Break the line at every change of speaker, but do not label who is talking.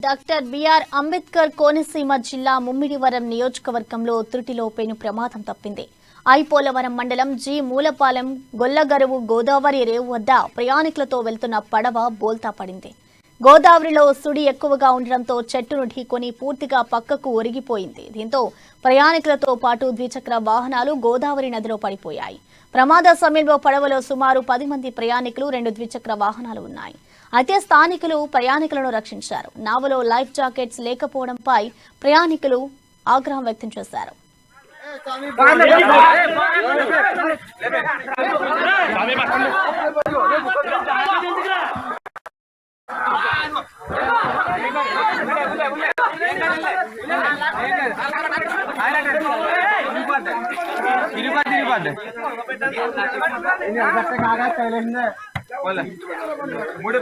Doctor BR Ambedkar Konaseema జిల్లా ముమ్మిడివరం నియోజకవర్గంలో త్రుటిలో పెను ప్రమాదం తప్పింది. ఐపోలవరం మండలం జి మూలపాలెం గొల్లగరువు గోదావరి రేవు వద్ద ప్రయాణికులతో వెళ్తున్న పడవ బోల్తా పడింది. గోదావరిలో సుడి ఎక్కువగా ఉండడంతో చెట్టును ఢీకొని పూర్తిగా పక్కకు ఒరిగిపోయింది. దీంతో ప్రయాణికులతో పాటు ద్విచక్ర వాహనాలు గోదావరి నదిలో పడిపోయాయి. ప్రమాద సమయంలో పడవలో సుమారు 10 మంది ప్రయాణికులు, 2 ద్విచక్ర వాహనాలు ఉన్నాయి. అయితే స్థానికులు ప్రయాణికులను రక్షించారు. నావలో లైఫ్ జాకెట్స్ లేకపోవడంపై ప్రయాణికులు ఆగ్రహం వ్యక్తం చేశారు.
मुड़े